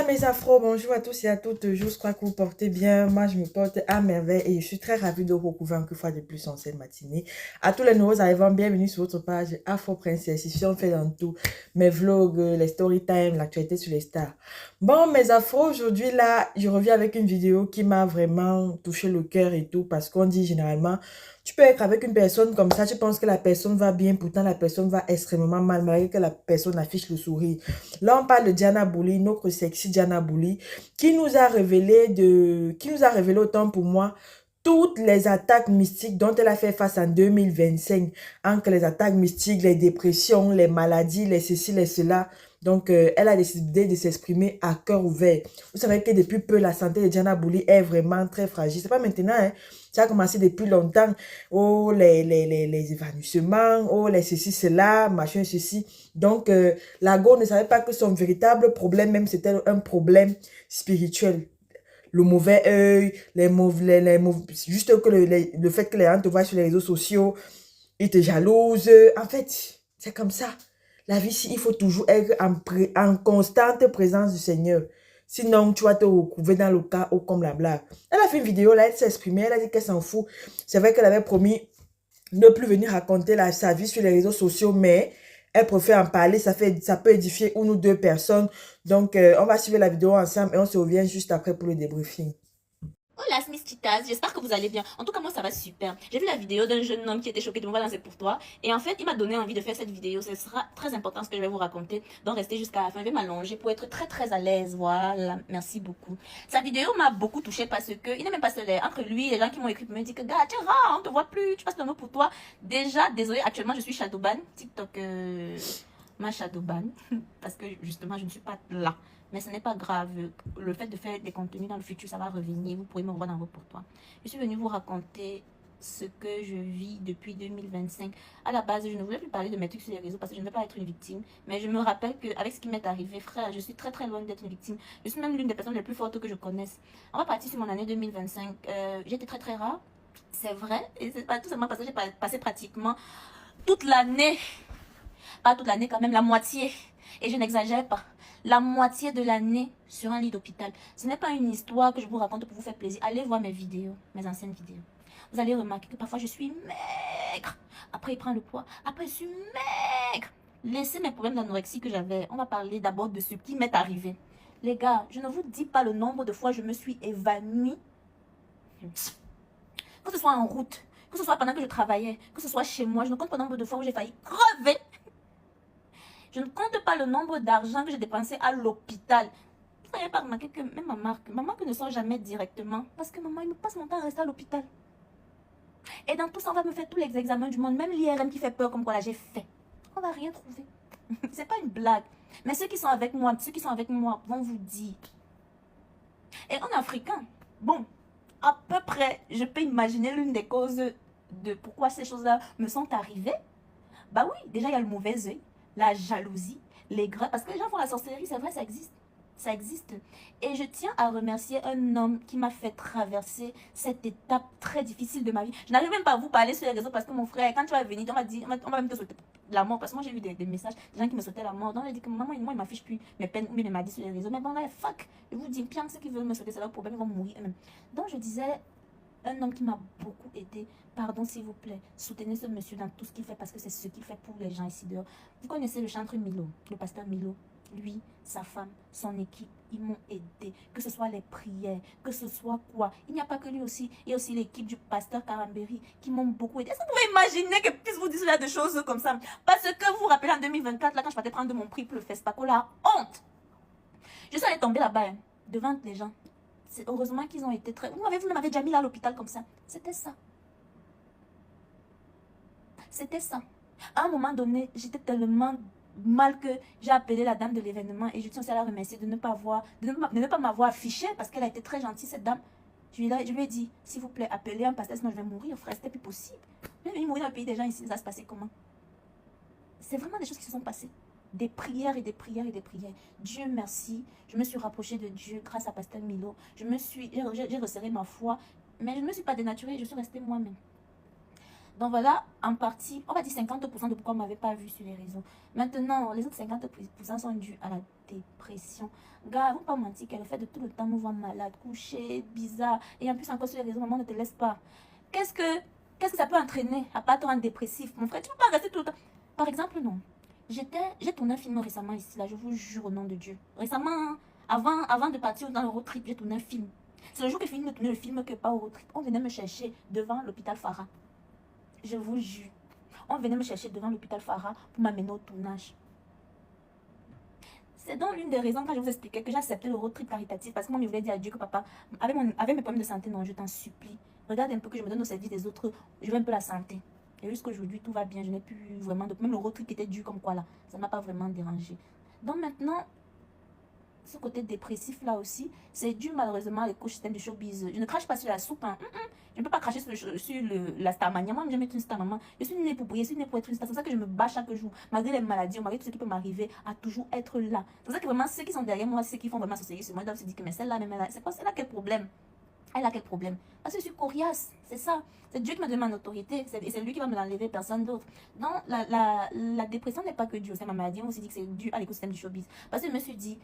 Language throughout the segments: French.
Hola mes afros, bonjour à tous et à toutes. Je crois que vous portez bien. Moi, je me porte à merveille et je suis très ravie de vous retrouver encore une fois de plus en cette matinée. À tous les nouveaux arrivants, bienvenue sur votre page Afro Princesse. Ici, on fait dans tout. Mes vlogs, les story time, l'actualité sur les stars. Bon, mes afros, aujourd'hui, là, je reviens avec une vidéo qui m'a vraiment touché le cœur et tout parce qu'on dit généralement, tu peux être avec une personne comme ça, tu penses que la personne va bien, pourtant la personne va extrêmement mal, malgré que la personne affiche le sourire. Là, on parle de Diana Bouli, notre sexy Diana Bouli, qui nous a révélé autant pour moi toutes les attaques mystiques dont elle a fait face en 2025, entre les attaques mystiques, les dépressions, les maladies, les ceci, les cela. Donc, elle a décidé de s'exprimer à cœur ouvert. Vous savez que depuis peu, la santé de Diana Bouli est vraiment très fragile. C'est pas maintenant, hein. Ça a commencé depuis longtemps. Oh, les évanouissements, oh, les ceci, cela, machin, ceci. Donc, la Go ne savait pas que son véritable problème, même c'était un problème spirituel. Le mauvais œil, juste que le fait que les gens te voient sur les réseaux sociaux, ils te jalousent. En fait, c'est comme ça. La vie, il faut toujours être en constante présence du Seigneur. Sinon, tu vas te retrouver dans le cas comme la blague. Elle a fait une vidéo, là, elle s'est exprimée, elle a dit qu'elle s'en fout. C'est vrai qu'elle avait promis ne plus venir raconter sa vie sur les réseaux sociaux, mais elle préfère en parler, ça peut édifier une ou deux personnes. Donc, on va suivre la vidéo ensemble et on se revient juste après pour le débriefing. Hola Miss Chitas, j'espère que vous allez bien. En tout cas, moi ça va super. J'ai vu la vidéo d'un jeune homme qui était choqué de me voir danser pour toi. Et en fait, il m'a donné envie de faire cette vidéo. Ce sera très important ce que je vais vous raconter. Donc restez jusqu'à la fin. Je vais m'allonger pour être très à l'aise. Voilà, merci beaucoup. Sa vidéo m'a beaucoup touchée parce que il n'est même pas seul. Entre lui et les gens qui m'ont écrit pour me dire que gars, tu es rare, on te voit plus, tu passes ton mot pour toi. Déjà, désolé, actuellement je suis shadowban. TikTok, ma shadowban. Parce que justement, je ne suis pas là. Mais ce n'est pas grave. Le fait de faire des contenus dans le futur, ça va revenir. Vous pourrez me revoir dans vos pourtours. Je suis venue vous raconter ce que je vis depuis 2025. À la base, je ne voulais plus parler de mes trucs sur les réseaux parce que je ne veux pas être une victime. Mais je me rappelle qu'avec ce qui m'est arrivé, frère, je suis très loin d'être une victime. Je suis même l'une des personnes les plus fortes que je connaisse. On va partir sur mon année 2025. J'étais très rare. C'est vrai. Et c'est pas tout simplement parce que j'ai passé pratiquement toute l'année. Pas toute l'année quand même, la moitié. Et je n'exagère pas. La moitié de l'année sur un lit d'hôpital. Ce n'est pas une histoire que je vous raconte pour vous faire plaisir. Allez voir mes vidéos, mes anciennes vidéos. Vous allez remarquer que parfois je suis maigre. Après, il prend le poids. Après, je suis maigre. Laissez mes problèmes d'anorexie que j'avais. On va parler d'abord de ce qui m'est arrivé. Les gars, je ne vous dis pas le nombre de fois je me suis évanouie. Que ce soit en route, que ce soit pendant que je travaillais, que ce soit chez moi. Je ne compte pas le nombre de fois où j'ai failli crever. Je ne compte pas le nombre d'argent que j'ai dépensé à l'hôpital. Vous n'avez pas remarqué que même ma marque ne sort jamais directement. Parce que maman, il me passe mon temps à rester à l'hôpital. Et dans tout ça, on va me faire tous les examens du monde. Même l'IRM qui fait peur comme quoi là, j'ai fait. On va rien trouver. C'est pas une blague. Mais ceux qui sont avec moi vont vous dire. Et en africain, bon, à peu près, je peux imaginer l'une des causes de pourquoi ces choses-là me sont arrivées. Bah oui, déjà il y a le mauvais œil, la jalousie, les grains. Parce que les gens font la sorcellerie, c'est vrai, ça existe. Ça existe. Et je tiens à remercier un homme qui m'a fait traverser cette étape très difficile de ma vie. Je n'arrive même pas à vous parler sur les réseaux parce que mon frère, quand tu vas venir, on va dire, on va même te souhaiter la mort. Parce que moi, j'ai eu des messages, des gens qui me souhaitaient la mort. Donc, j'ai dit que maman, moi, il m'affiche plus mes peines ou mes maladies sur les réseaux. Mais bon, là, fuck. Je vous dis, bien, ceux qui veulent me souhaiter, c'est leur problème, ils vont mourir eux-mêmes. Donc, je disais, un homme qui m'a beaucoup aidé. Pardon, s'il vous plaît. Soutenez ce monsieur dans tout ce qu'il fait parce que c'est ce qu'il fait pour les gens ici dehors. Vous connaissez le chantre Milo, le pasteur Milo. Lui, sa femme, son équipe, ils m'ont aidé. Que ce soit les prières, que ce soit quoi. Il n'y a pas que lui aussi. Il y a aussi l'équipe du pasteur Karamberi qui m'ont beaucoup aidé. Est-ce que vous pouvez imaginer que puisse vous dire des choses comme ça? Parce que vous vous rappelez en 2024, là, quand je partais prendre mon prix pour le FESPACO, la honte. Je suis allée tomber là-bas, hein, devant les gens. Heureusement qu'ils ont été très... Vous m'avez déjà mis là à l'hôpital comme ça. C'était ça. C'était ça. À un moment donné, j'étais tellement mal que j'ai appelé la dame de l'événement et je tiens aussi à la remercier de ne pas m'avoir affiché parce qu'elle a été très gentille, cette dame. Je lui ai dit, s'il vous plaît, appelez un pasteur, sinon je vais mourir, frère, c'était plus possible. Je vais mourir dans le pays des gens ici, ça va se passer comment? C'est vraiment des choses qui se sont passées. Des prières et des prières et des prières. Dieu merci, je me suis rapprochée de Dieu grâce à Pasteur Milo. J'ai resserré ma foi, mais je ne me suis pas dénaturée, je suis restée moi-même. Donc voilà, en partie, on va dire 50% de pourquoi on ne m'avait pas vu sur les réseaux. Maintenant, les autres 50% sont dus à la dépression. Gars, vous pas mentir que le fait de tout le temps nous voir malade, couché, bizarre, et en plus encore sur les réseaux, maman ne te laisse pas. Qu'est-ce que ça peut entraîner à part toi un dépressif? Mon frère, tu ne peux pas rester tout le temps. Par exemple, non. J'ai tourné un film récemment ici, là, je vous jure au nom de Dieu. Récemment, avant de partir dans le road trip, j'ai tourné un film. C'est le jour que je finis de tourner le film que pas au road trip. On venait me chercher devant l'hôpital Farah. Je vous jure. On venait me chercher devant l'hôpital Farah pour m'amener au tournage. C'est donc l'une des raisons quand je vous expliquais que j'ai accepté le road trip caritatif parce que moi, je voulais dire à Dieu que papa, avec mes problèmes de santé, non, je t'en supplie. Regarde un peu que je me donne au service des autres, je veux un peu la santé. Et jusqu'à aujourd'hui, tout va bien, je n'ai plus vraiment de... Même le road trip qui était dur comme quoi là, ça ne m'a pas vraiment dérangé. Donc maintenant, ce côté dépressif là aussi, c'est dû malheureusement à l'écosystème du showbiz. Je ne crache pas sur la soupe, hein. Je ne peux pas cracher sur la starmania. Moi, j'aime être une star, maman. Je suis née pour briller, je suis née pour être une star. C'est pour ça que je me bats chaque jour. Malgré les maladies, malgré tout ce qui peut m'arriver, à toujours être là. C'est pour ça que vraiment, ceux qui sont derrière moi, ceux qui font vraiment associer sur moi, ils doivent se dire que mais celle-là, même, c'est quoi, celle-là, quel problème? Elle a quel problème? Parce que je suis coriace, c'est ça. C'est Dieu qui m'a donné ma autorité. Et c'est lui qui va me l'enlever, personne d'autre. Donc, la dépression n'est pas que due à ma maladie. On s'est dit que c'est dû à l'écosystème du showbiz. Parce que je me suis dit,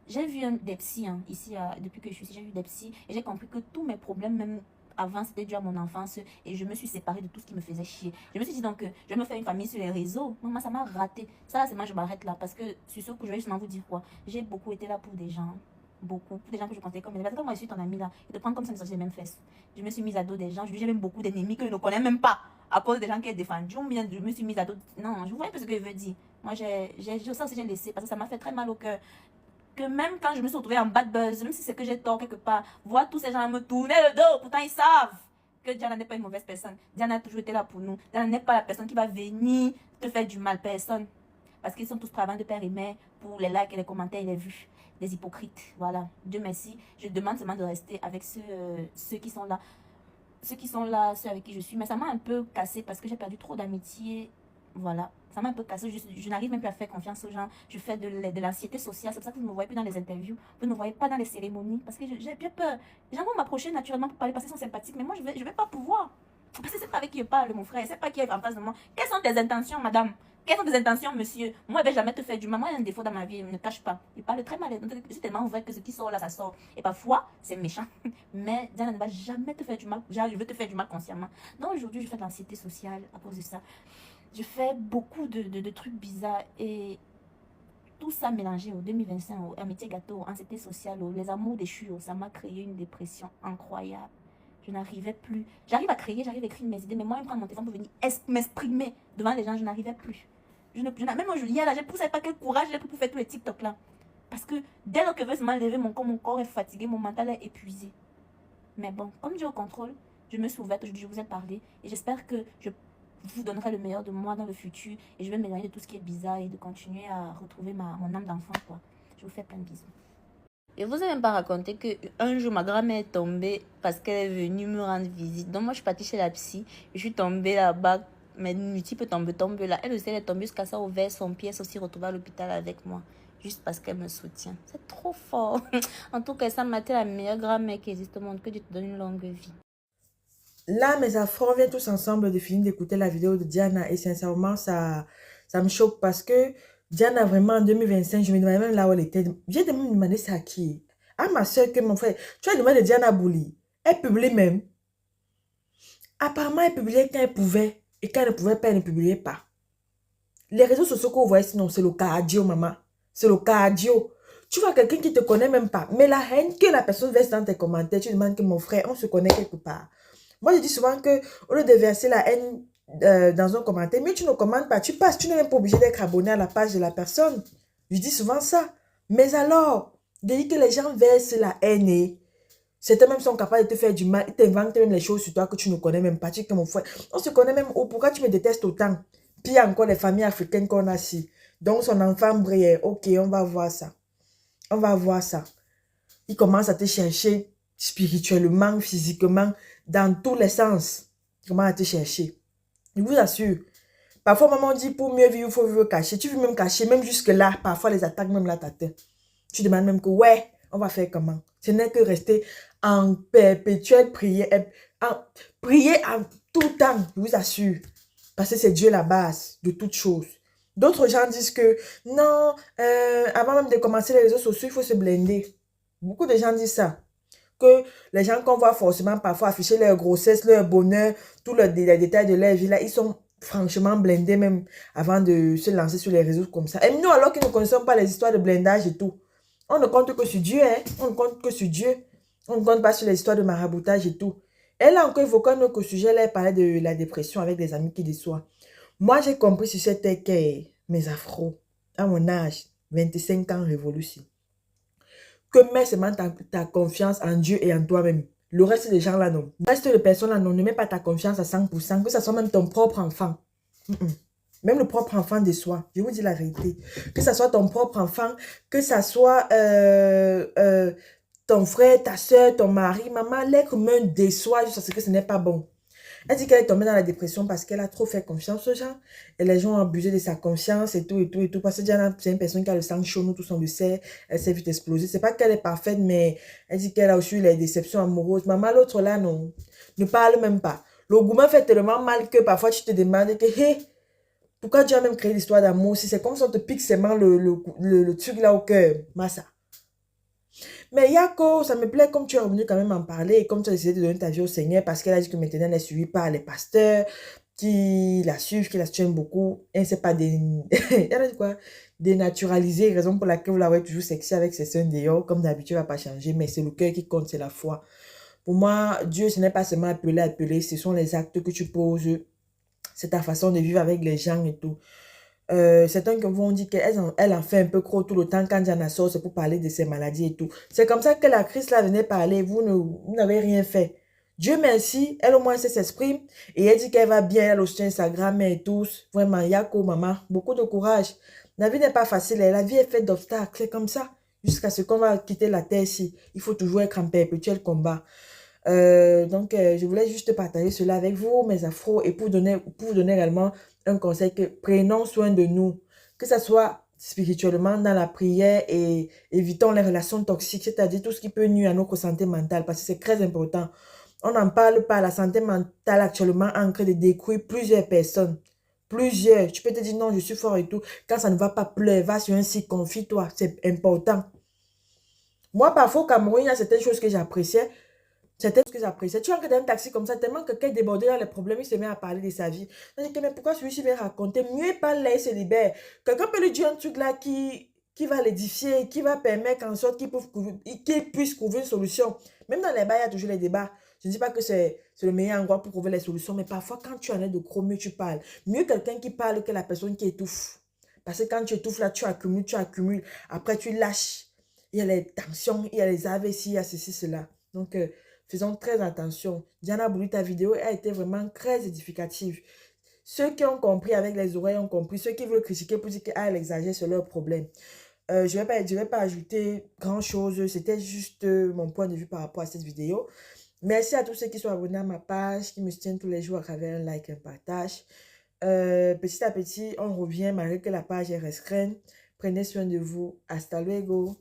j'ai vu des psys, hein, ici, depuis que je suis ici, j'ai vu des psys. Et j'ai compris que tous mes problèmes, même avant, c'était dû à mon enfance. Et je me suis séparée de tout ce qui me faisait chier. Je me suis dit donc, je vais me faire une famille sur les réseaux. Maman, ça m'a raté. Ça, c'est moi, je m'arrête là. Parce que sur ce coup, je vais justement vous dire quoi. J'ai beaucoup été là pour des gens. Beaucoup. Pour des gens que je pensais comme... Parce que moi, je suis ton amie là. Et de prendre comme ça, les mêmes fesses. Je me suis mise à dos des gens. J'ai même beaucoup d'ennemis que je ne connais même pas. À cause des gens qui ont défendu. Ou bien je me suis mise à dos... Non, je vois un peu ce que je veux dire. Moi, ça aussi, j'ai laissé. Parce que ça m'a fait très mal au cœur. Que même quand je me suis retrouvée en bad buzz, même si c'est que j'ai tort quelque part, voir tous ces gens me tourner le dos, pourtant ils savent que Diana n'est pas une mauvaise personne. Diana a toujours été là pour nous. Diana n'est pas la personne qui va venir te faire du mal, personne. Parce qu'ils sont tous travaillant de père et mère pour les likes et les commentaires et les vues. Des hypocrites, voilà. Dieu merci. Je demande seulement de rester avec ceux qui sont là. Ceux qui sont là, ceux avec qui je suis. Mais ça m'a un peu cassé parce que j'ai perdu trop d'amitié. Voilà. Ça m'a un peu cassé. Je n'arrive même plus à faire confiance aux gens. Je fais de l'anxiété sociale. C'est pour ça que vous ne me voyez plus dans les interviews. Vous ne me voyez pas dans les cérémonies. Parce que j'ai bien peur. Les gens vont m'approcher naturellement pour parler parce qu'ils sont sympathiques. Mais moi, je vais pas pouvoir. Parce que c'est pas avec qui je parle, mon frère. C'est pas qui est en face de moi. Quelles sont tes intentions, madame? Quelles sont tes intentions, monsieur? Moi, je ne vais jamais te faire du mal. Moi, il y a un défaut dans ma vie. Je ne cache pas. Il parle très mal. Je suis tellement ouverte que ce qui sort là, ça sort. Et parfois, c'est méchant. Mais Diana ne va jamais te faire du mal. Je veux te faire du mal consciemment. Donc aujourd'hui, je fais de l'anxiété sociale à cause de ça. Je fais beaucoup de trucs bizarres. Et tout ça mélangé au 2025, au amitié gâteau, anxiété sociale, les amours déchus, ça m'a créé une dépression incroyable. Je n'arrivais plus. J'arrive à créer, j'arrive à écrire mes idées, mais moi, je prends mon téléphone pour venir m'exprimer devant les gens, je n'arrivais plus. Même au Julien, là, je ne poussais pas quel courage j'ai pour faire tous les TikTok là. Parce que dès lors que je veux me lever, mon corps est fatigué, mon mental est épuisé. Mais bon, comme Dieu au contrôle, je me suis ouverte, je vous ai parlé. Et j'espère que je vous donnerai le meilleur de moi dans le futur. Et je vais m'éloigner de tout ce qui est bizarre et de continuer à retrouver mon âme d'enfant, quoi. Je vous fais plein de bisous. Je vous ai même pas raconté qu'un jour, ma grand-mère est tombée parce qu'elle est venue me rendre visite. Donc, moi, je suis partie chez la psy. Je suis tombée là-bas. Mais Nuti peut tomber là. Elle aussi, elle est tombée jusqu'à ça, ouvert son pied. Elle s'est aussi retrouvée à l'hôpital avec moi. Juste parce qu'elle me soutient. C'est trop fort. En tout cas, ça m'a été la meilleure grand-mère qui existe au monde. Que Dieu te donne une longue vie. Là, mes enfants, on vient tous ensemble de finir d'écouter la vidéo de Diana. Et sincèrement, ça me choque parce que Diana, vraiment, en 2025, je me demandais même là où elle était. J'ai me demandé ça à qui? À ma soeur que mon frère. Tu as demandé Diana Bouli. Elle publie même. Apparemment, elle publiait quand elle pouvait. Et quand elle ne pouvait pas, elle ne publiait pas. Les réseaux sociaux que vous voyez, sinon, c'est le cardio, maman. C'est le cardio. Tu vois quelqu'un qui ne te connaît même pas. Mais la haine que la personne verse dans tes commentaires, tu demandes que mon frère, on se connaît quelque part. Moi, je dis souvent que au lieu de verser la haine dans un commentaire, mais tu ne commandes pas, tu passes, tu n'es même pas obligé d'être abonné à la page de la personne. Je dis souvent ça. Mais alors, de dire que les gens versent la haine et certains même sont capables de te faire du mal, ils t'inventent même les choses sur toi que tu ne connais même pas. Tu dis que mon frère, on se connaît même. Oh, pourquoi tu me détestes autant? Pire encore les familles africaines qu'on a ici. Donc son enfant brille. Ok, on va voir ça. On va voir ça. Il commence à te chercher spirituellement, physiquement, dans tous les sens. Il commence à te chercher. Je vous assure. Parfois, maman dit, pour mieux vivre, il faut vivre caché. Tu veux même cacher, même jusque-là. Parfois, les attaques, même là, t'atteint. Tu demandes même que, ouais, on va faire comment? Ce n'est que rester en perpétuelle prière, Priez en tout temps, je vous assure. Parce que c'est Dieu la base de toute chose. D'autres gens disent que non, avant même de commencer les réseaux sociaux, il faut se blinder. Beaucoup de gens disent ça. Que les gens qu'on voit forcément parfois afficher leur grossesse, leur bonheur, tous les détails de leur vie, là, ils sont franchement blindés même avant de se lancer sur les réseaux comme ça. Et nous, alors que nous ne connaissons pas les histoires de blindage et tout, on ne compte que sur Dieu, hein? On ne compte que sur Dieu. On ne compte pas sur les histoires de maraboutage et tout. Elle a encore évoqué un autre sujet, là, elle parlait de la dépression avec des amis qui déçoivent. Moi, j'ai compris sur cette terre que mes afros, à mon âge, 25 ans révolution, que mets seulement ta confiance en Dieu et en toi-même. Le reste des gens là, non. Le reste de personnes là, non. Ne mets pas ta confiance à 100%, que ce soit même ton propre enfant. Même le propre enfant de soi. Je vous dis la vérité. Que ce soit ton propre enfant, que ce soit ton frère, ta soeur, ton mari, maman, l'être humain déçoit juste parce que ce n'est pas bon. Elle dit qu'elle est tombée dans la dépression parce qu'elle a trop fait confiance aux gens. Et les gens ont abusé de sa confiance et tout, et tout, et tout. Parce que Diana, c'est une personne qui a le sang chaud, nous tous on le sait. Elle s'est vite explosée. C'est pas qu'elle est parfaite, mais elle dit qu'elle a aussi eu les déceptions amoureuses. Maman, l'autre là, non. Ne parle même pas. Le gourmand fait tellement mal que parfois tu te demandes que, hé, pourquoi Dieu a même créé l'histoire d'amour si c'est comme ça on te pique seulement le truc là au cœur. Massa. Mais Yako, ça me plaît comme tu es revenu quand même en parler et comme tu as décidé de donner ta vie au Seigneur parce qu'elle a dit que maintenant elle est suivie par les pasteurs qui la suivent, qui la soutiennent beaucoup. Elle ne sait pas elle a dit quoi? Dénaturaliser, raison pour laquelle vous la voyez toujours sexy avec ses seins dehors. Comme d'habitude, elle ne va pas changer, mais c'est le cœur qui compte, c'est la foi. Pour moi, Dieu, ce n'est pas seulement appeler, ce sont les actes que tu poses, c'est ta façon de vivre avec les gens et tout. Certains qui vont dire qu'elle en fait un peu trop tout le temps quand Diana sort, c'est pour parler de ses maladies et tout. C'est comme ça que la crise là venait parler, vous n'avez rien fait. Dieu merci, elle au moins sait s'exprime et elle dit qu'elle va bien, elle a aussi Instagram et tous. Vraiment, Yako, maman, beaucoup de courage. La vie n'est pas facile, la vie est faite d'obstacles, c'est comme ça. Jusqu'à ce qu'on va quitter la terre ici. Il faut toujours être en perpétuel combat. Je voulais juste partager cela avec vous, mes afros, et pour vous donner également un conseil que prenons soin de nous, que ce soit spirituellement dans la prière et évitons les relations toxiques, c'est-à-dire tout ce qui peut nuire à notre santé mentale, parce que c'est très important. On n'en parle pas, la santé mentale actuellement en train de détruire plusieurs personnes. Plusieurs. Tu peux te dire non, je suis fort et tout. Quand ça ne va pas, pleure, va sur un site, confie-toi, c'est important. Moi, parfois au Cameroun, il y a certaines choses que j'appréciais. C'était ce que j'appréciais. Tu entres dans un taxi comme ça, tellement que quelqu'un est débordé dans les problèmes, il se met à parler de sa vie. Je dis que, mais pourquoi celui-ci vient raconter? Mieux pas là, il se libère. Quelqu'un peut lui dire un truc là qui va l'édifier, qui va permettre en sorte qu'il puisse trouver une solution. Même dans les bars, il y a toujours les débats. Je ne dis pas que c'est le meilleur endroit pour trouver les solutions, mais parfois, quand tu en es de gros, mieux tu parles. Mieux quelqu'un qui parle que la personne qui étouffe. Parce que quand tu étouffes là, tu accumules, tu accumules. Après, tu lâches. Il y a les tensions, il y a les AVC, il y a ceci, cela. Faisons très attention. Diana Bouli, ta vidéo a été vraiment très édificative. Ceux qui ont compris avec les oreilles ont compris. Ceux qui veulent critiquer pour dire qu'elle exagère, c'est leur problème. Je vais pas ajouter grand-chose. C'était juste mon point de vue par rapport à cette vidéo. Merci à tous ceux qui sont abonnés à ma page, qui me soutiennent tous les jours à travers un like, un partage. Petit à petit, on revient malgré que la page est restreinte. Prenez soin de vous. Hasta luego.